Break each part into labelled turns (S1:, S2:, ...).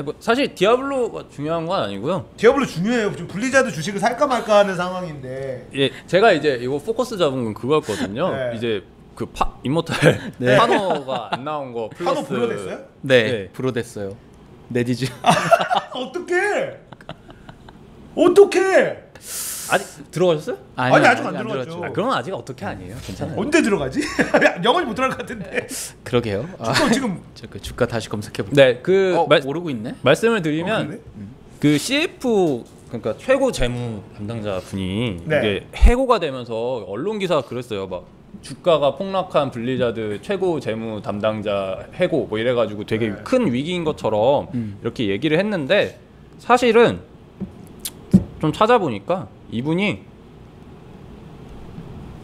S1: 뭐 사실 디아블로가 중요한 건 아니고요.
S2: 디아블로 중요해요. 지금 블리자드 주식을 살까 말까 하는 상황인데.
S1: 예, 제가 이제 이거 포커스 잡은 건 그거였거든요.
S2: 네.
S1: 이제 그 임모탈
S3: 네.
S1: 파노가 안 나온 거 플러스.
S2: 파노 불러냈어요?
S3: 네,
S1: 네.
S3: 불어댔어요. 네디즈.
S2: 어떡해? 어떡해?
S1: 아직 들어가셨어요?
S2: 아니, 아직 안 들어갔죠.
S3: 들어갔죠.
S1: 그러면 아직 어떻게 아니에요? 괜찮아요.
S2: 언제 들어가지? 영원히 못 들어갈 것 같은데.
S3: 그러게요.
S2: 주가 지금
S3: 그 주가 다시 검색해 볼게요.
S1: 네, 그
S3: 모르고 있네.
S1: 말씀을 드리면
S2: 그래?
S1: 그 CF 그러니까 최고 재무 담당자 분이
S2: 네.
S1: 이게 해고가 되면서 언론 기사가 그랬어요. 막 주가가 폭락한 블리자드 최고 재무 담당자 해고 뭐 이래가지고 되게
S2: 네.
S1: 큰 위기인 것처럼 이렇게 얘기를 했는데 사실은 좀 찾아보니까 이분이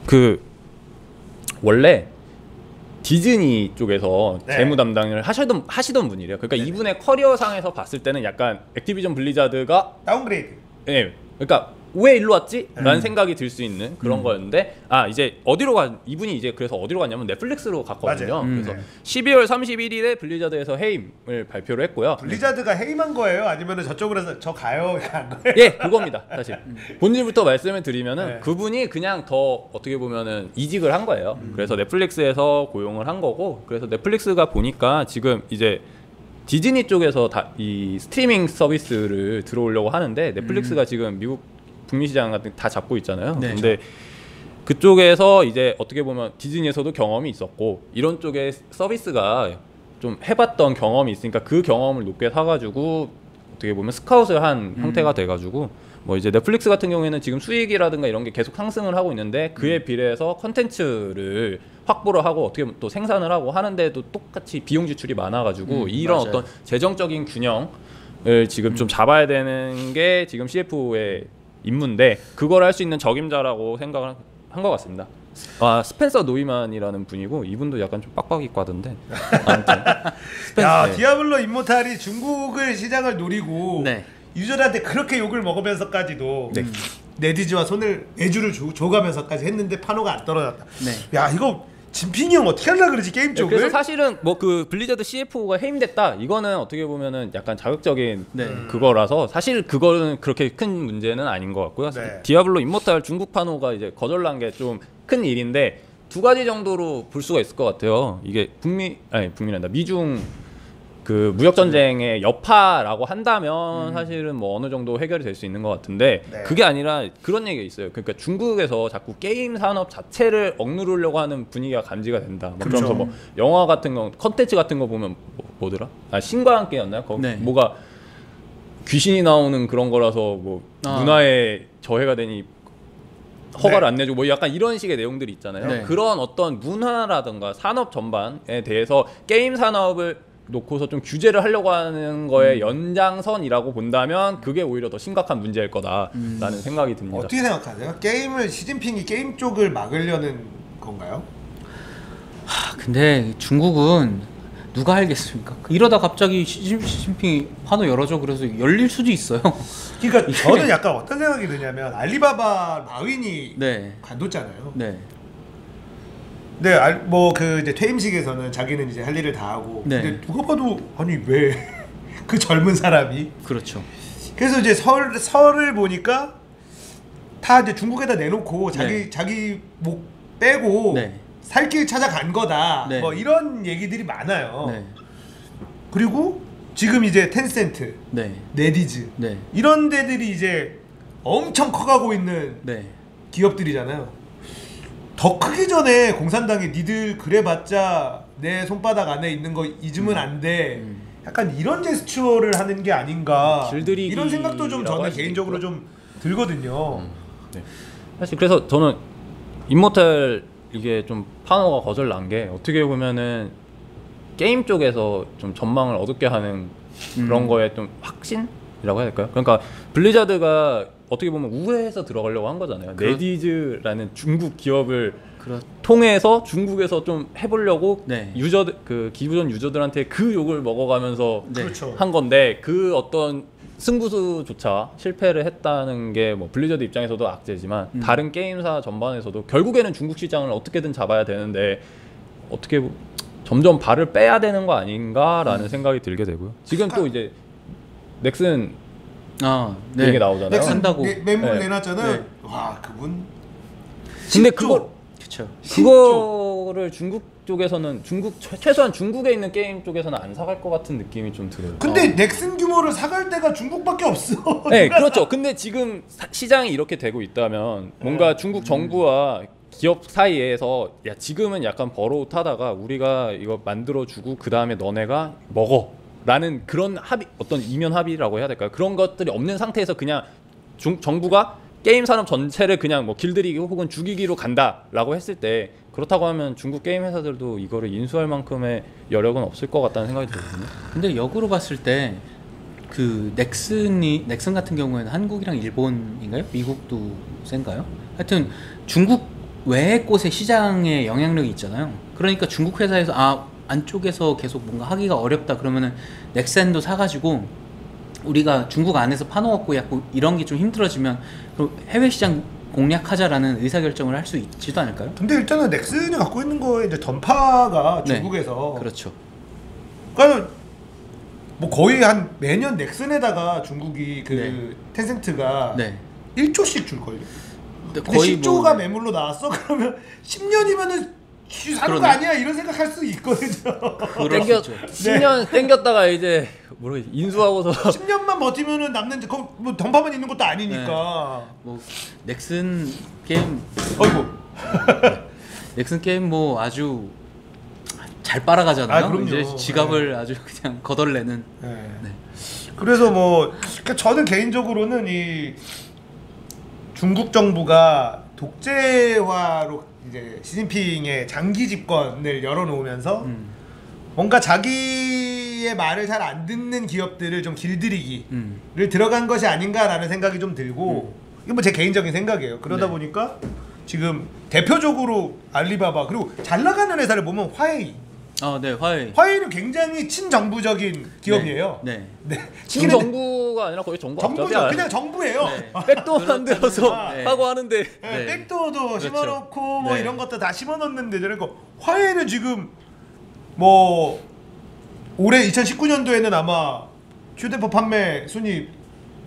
S1: 그 원래 디즈니 쪽에서
S2: 네.
S1: 재무 담당을 하시던 분이래요. 그러니까
S2: 네네.
S1: 이분의 커리어상에서 봤을 때는 약간 액티비전 블리자드가
S2: 다운그레이드.
S1: 예, 그러니까 왜 일로 왔지? 라는 생각이 들 수 있는 그런 거였는데 이제 어디로 이분이 이제 그래서 어디로 갔냐면 넷플릭스로 갔거든요.
S2: 맞아요.
S1: 그래서 12월 31일에 블리자드에서 해임을 발표를 했고요.
S2: 블리자드가 해임한 거예요? 아니면 저쪽으로 해서 저 가요? 간 거예요?
S1: 예, 그겁니다. 사실 본질부터 말씀을 드리면은
S2: 네.
S1: 그분이 그냥 더 어떻게 보면은 이직을 한 거예요. 그래서 넷플릭스에서 고용을 한 거고, 그래서 넷플릭스가 보니까 지금 이제 디즈니 쪽에서 다 이 스트리밍 서비스를 들어오려고 하는데 넷플릭스가 지금 미국 북미 시장 같은 다 잡고 있잖아요.
S3: 네.
S1: 근데 그쪽에서 이제 어떻게 보면 디즈니에서도 경험이 있었고 이런 쪽에 서비스가 좀 해봤던 경험이 있으니까 그 경험을 높게 사가지고 어떻게 보면 스카웃을 한 형태가 돼가지고 뭐 이제 넷플릭스 같은 경우에는 지금 수익이라든가 이런 게 계속 상승을 하고 있는데 그에 비례해서 컨텐츠를 확보를 하고 어떻게 보면 또 생산을 하고 하는데도 똑같이 비용 지출이 많아가지고 이런
S3: 맞아요.
S1: 어떤 재정적인 균형을 지금 좀 잡아야 되는 게 지금 CF의 임무인데 그걸 할 수 있는 적임자라고 생각을 한 것 같습니다. 스펜서 노이만이라는 분이고 이분도 약간 좀 빡빡이과던데 아무튼
S2: 야,
S1: 네.
S2: 디아블로 임모탈이 중국을 시장을 노리고
S3: 네.
S2: 유저들한테 그렇게 욕을 먹으면서까지도
S1: 네.
S2: 네디즈와 손을 애주를 줘가면서까지 했는데 파노가 안 떨어졌다.
S3: 네.
S2: 야, 이거 진핑이 형 어떻게 하려고 그러지 게임 쪽을?
S1: 그래서 사실은 뭐 그 블리자드 CF가 해임됐다 이거는 어떻게 보면은 약간 자극적인
S3: 네.
S1: 그거라서 사실 그거는 그렇게 큰 문제는 아닌 것 같고요.
S2: 네.
S1: 디아블로 임모탈 중국 판호가 이제 거절난 게 좀 큰 일인데 두 가지 정도로 볼 수가 있을 것 같아요. 이게 북미란다 미중 그 무역 전쟁의 여파라고 한다면 사실은 뭐 어느 정도 해결이 될 수 있는 것 같은데
S2: 네.
S1: 그게 아니라 그런 얘기가 있어요. 그러니까 중국에서 자꾸 게임 산업 자체를 억누르려고 하는 분위기가 감지가 된다. 뭐
S2: 그렇죠.
S1: 그러면서 뭐 영화 같은 거 컨텐츠 같은 거 보면 뭐더라? 신과 함께였나요? 거기
S3: 네.
S1: 뭐가 귀신이 나오는 그런 거라서 뭐 문화에 저해가 되니 허가를
S2: 네.
S1: 안 내주고 뭐 약간 이런 식의 내용들이 있잖아요.
S3: 네.
S1: 그런 어떤 문화라든가 산업 전반에 대해서 게임 산업을 놓고서 좀 규제를 하려고 하는 거의 연장선이라고 본다면 그게 오히려 더 심각한 문제일 거다라는 생각이 듭니다.
S2: 어떻게 생각하세요? 게임을 시진핑이 게임 쪽을 막으려는 건가요?
S3: 근데 중국은 누가 알겠습니까? 이러다 갑자기 시진핑이 판호 열어줘 그래서 열릴 수도 있어요.
S2: 그러니까 저는 약간 어떤 생각이 드냐면 알리바바 마윈이
S3: 네.
S2: 관뒀잖아요.
S3: 네.
S2: 네, 뭐 그 이제 퇴임식에서는 자기는 이제 할 일을 다 하고.
S3: 네.
S2: 근데 누가 봐도 아니 왜 그 젊은 사람이?
S3: 그렇죠.
S2: 그래서 이제 설을 보니까 다 이제 중국에다 내놓고
S3: 네.
S2: 자기 목 빼고
S3: 네.
S2: 살 길 찾아간 거다.
S3: 네.
S2: 뭐 이런 얘기들이 많아요.
S3: 네.
S2: 그리고 지금 이제 텐센트,
S3: 네.
S2: 네디즈
S3: 네.
S2: 이런 데들이 이제 엄청 커가고 있는
S3: 네.
S2: 기업들이잖아요. 더 크기 전에 공산당이 니들 그래봤자 내 손바닥 안에 있는 거 잊으면 안 돼. 약간 이런 제스처를 하는 게 아닌가.
S1: 길들이기라고
S2: 이런 생각도 좀 저는
S1: 할 수도
S2: 개인적으로
S1: 있고요.
S2: 좀 들거든요.
S1: 네. 사실 그래서 저는 임모탈 이게 좀 판호가 거절난 게 어떻게 보면은 게임 쪽에서 좀 전망을 어둡게 하는 그런 거에 좀 확신이라고 해야 될까요? 그러니까 블리자드가 어떻게 보면 우회해서 들어가려고 한 거잖아요. 네디즈라는 중국 기업을 통해서 중국에서 좀 해보려고
S3: 네.
S1: 유저들 그 기존 유저들한테 그 욕을 먹어가면서
S3: 네.
S2: 그렇죠.
S1: 한 건데 그 어떤 승부수조차 실패를 했다는 게 뭐 블리자드 입장에서도 악재지만 다른 게임사 전반에서도 결국에는 중국 시장을 어떻게든 잡아야 되는데 어떻게 점점 발을 빼야 되는 거 아닌가라는 생각이 들게 되고요. 지금 또 이제 넥슨
S3: 네.
S1: 얘기 나오잖아요.
S2: 넥슨
S3: 한다고.
S2: 매물
S1: 네.
S2: 내놨잖아요.
S3: 네.
S2: 와 그분.
S1: 근데
S2: 10조.
S3: 그쵸.
S1: 그거를 중국 쪽에서는 최소한 중국에 있는 게임 쪽에서는 안 사갈 것 같은 느낌이 좀 들어요.
S2: 근데 넥슨 규모를 사갈 데가 중국밖에 없어.
S1: 네, 그렇죠. 근데 지금 시장이 이렇게 되고 있다면 뭔가 중국 정부와 기업 사이에서 야 지금은 약간 버로웃하다가 우리가 이거 만들어주고 그 다음에 너네가 먹어라는 그런 합의, 어떤 이면 합의라고 해야 될까요? 그런 것들이 없는 상태에서 그냥 정부가 게임 산업 전체를 그냥 뭐 길들이기 혹은 죽이기로 간다라고 했을 때 그렇다고 하면 중국 게임 회사들도 이거를 인수할 만큼의 여력은 없을 것 같다는 생각이 들거든요.
S3: 근데 역으로 봤을 때 그 넥슨 같은 경우에는 한국이랑 일본인가요? 미국도 센가요? 하여튼 중국 외의 곳의 시장에 영향력이 있잖아요. 그러니까 중국 회사에서 안쪽에서 계속 뭔가 하기가 어렵다 그러면은 넥센도 사가지고 우리가 중국 안에서 파놓고 약간 이런 게 좀 힘들어지면 그럼 해외 시장 공략하자라는 의사결정을 할 수 있지도 않을까요?
S2: 근데 일단은 넥슨이 갖고 있는 거에 이제 던파가
S3: 네.
S2: 중국에서
S3: 그렇죠.
S2: 그러니까 뭐 거의 한 매년 넥슨에다가 중국이 그
S3: 네.
S2: 텐센트가
S3: 네.
S2: 1조씩 줄 걸요. 근데
S3: 거의
S2: 10조가 매물로 나왔어? 그러면 10년이면은 사는 거
S3: 그러네.
S2: 아니야 이런 생각할 수 있거든요.
S3: 그럴 수 있죠.
S1: 10년 땡겼다가 이제 모르겠 인수하고서
S2: 10년만 버티면은 남는 뭐 던파만 있는 것도 아니니까.
S3: 뭐 넥슨 게임 넥슨 게임 뭐 아주 잘 빨아가잖아요.
S2: 그럼요.
S3: 이제 지갑을 아주 그냥 거덜내는.
S2: 네.
S3: 네.
S2: 그래서 뭐 그러니까 저는 개인적으로는 이 중국 정부가 독재화로 이제 시진핑의 장기 집권을 열어놓으면서 뭔가 자기의 말을 잘 안 듣는 기업들을 좀 길들이기를 들어간 것이 아닌가라는 생각이 좀 들고 이건 뭐 제 개인적인 생각이에요. 그러다
S3: 네.
S2: 보니까 지금 대표적으로 알리바바 그리고 잘 나가는 회사를 보면 화웨이.
S3: 네, 화웨이.
S2: 화웨이는 굉장히 친정부적인 기업이에요.
S3: 네.
S2: 네.
S1: 친정부가 아니라 거의 정부
S2: 정부죠.
S1: 앞잡이야.
S2: 그냥 정부예요.
S3: 네.
S1: 백도 만들어서
S3: 네.
S1: 하고 하는데
S2: 네,
S3: 네.
S2: 백도어도
S3: 그렇죠.
S2: 심어놓고 뭐
S3: 네.
S2: 이런 것도 다 심어놓는데 그러니까 화웨이는 지금 뭐 올해 2019년도에는 아마 휴대폰 판매 순위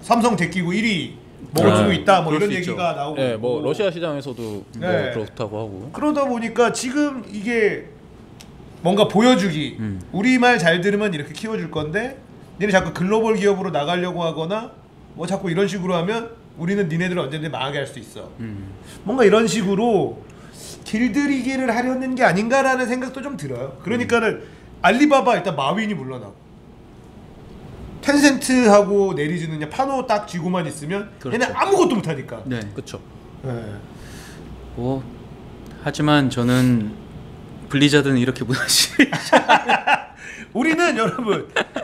S2: 삼성 데끼고 1위 먹어주고 있다 뭐
S3: 그럴
S2: 이런
S3: 수 있죠.
S2: 얘기가 나오고
S1: 네, 뭐
S2: 있고.
S1: 러시아 시장에서도
S2: 네.
S1: 뭐 그렇다고 하고.
S2: 그러다 보니까 지금 이게 뭔가 보여주기 우리 말 잘 들으면 이렇게 키워줄 건데 니네 자꾸 글로벌 기업으로 나가려고 하거나 뭐 자꾸 이런 식으로 하면 우리는 니네들을 언제든지 망하게 할 수 있어. 뭔가 이런 식으로 길들이기를 하려는 게 아닌가라는 생각도 좀 들어요. 그러니까는 알리바바 일단 마윈이 물러나고 텐센트하고 내리즈는 그냥 파노 딱 쥐고만 있으면
S3: 그렇죠.
S2: 얘네 아무것도 못하니까.
S3: 네.
S1: 그렇죠.
S2: 네.
S3: 뭐 하지만 저는 블리자드는 이렇게 무너지.
S2: 우리는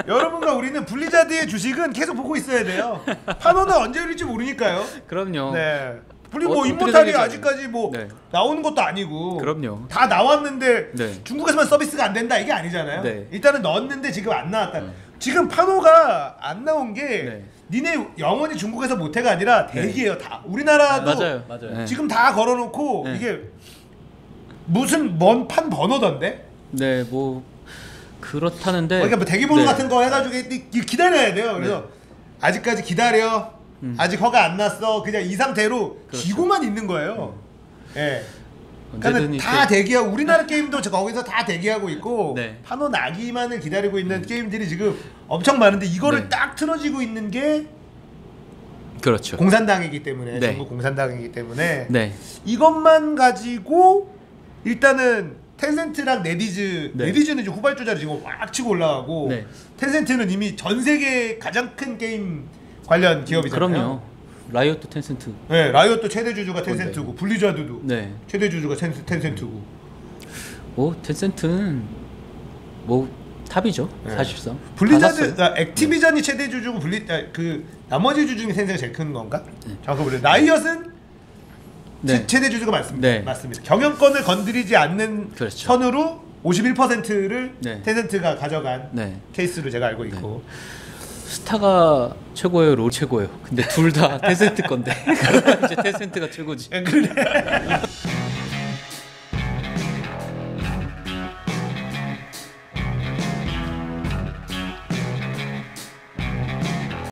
S2: 여러분과 우리는 블리자드의 주식은 계속 보고 있어야 돼요. 파노는 언제 열릴지 모르니까요.
S3: 그럼요.
S2: 네. 그리고 뭐
S3: 어떻게
S2: 인모탈이
S3: 되는지
S2: 아직까지 뭐
S3: 네.
S2: 나오는 것도 아니고.
S3: 그럼요.
S2: 다 나왔는데
S3: 네.
S2: 중국에서만 서비스가 안 된다 이게 아니잖아요.
S3: 네.
S2: 일단은 넣었는데 지금 안 나왔다. 지금 파노가 안 나온 게
S3: 네.
S2: 니네 영원히 중국에서 못해가 아니라 대기예요. 다 우리나라도
S3: 맞아요.
S1: 맞아요.
S2: 지금 다 걸어놓고
S3: 네.
S2: 이게 무슨 먼 판 번호던데.
S3: 네, 뭐 그렇다는데.
S2: 그러니까 뭐 대기번호
S3: 네.
S2: 같은 거 해가지고 기다려야 돼요. 그래서 아직까지 기다려. 아직 허가 안 났어. 그냥 이 상태로
S3: 그렇죠.
S2: 쥐고만 있는 거예요. 예.
S3: 언제든
S2: 그러니까 다
S3: 이렇게-
S2: 대기하고 우리나라 게임도 거기서 다 대기하고 있고
S3: 네.
S2: 파노 나기만을 기다리고 있는 게임들이 지금 엄청 많은데 이거를
S3: 네.
S2: 딱 틀어지고 있는 게
S3: 그렇죠.
S2: 공산당이기 때문에
S3: 네.
S2: 중국 공산당이기 때문에
S3: 네.
S2: 이것만 가지고 일단은 텐센트랑 네디즈는 이제 후발주자로 지금 막 치고 올라가고
S3: 네.
S2: 텐센트는 이미 전 세계 가장 큰 게임 관련 기업이잖아요.
S3: 그럼요. 라이엇도 텐센트.
S2: 네, 라이엇도 최대 주주가 텐센트고 블리자드도
S3: 네.
S2: 최대 주주가 텐센트고.
S3: 뭐 텐센트는 뭐 탑이죠.
S2: 네.
S3: 사실상.
S2: 블리자드,
S3: 다 샀어요.
S2: 액티비전이 최대 주주고 그 나머지 주주 중에 텐센트가 제일 큰 건가? 정확히 모르겠어요. 라이엇은
S3: 네.
S2: 최대 주주가 맞습니다.
S3: 네.
S2: 맞습니다. 경영권을 건드리지 않는
S3: 그렇죠.
S2: 선으로 51%를
S3: 네.
S2: 텐센트가 가져간
S3: 네.
S2: 케이스로 제가 알고 있고.
S3: 스타가 최고예요, 롤 최고예요. 근데 둘 다 텐센트 건데. 이제 텐센트가 최고지.
S2: 그래.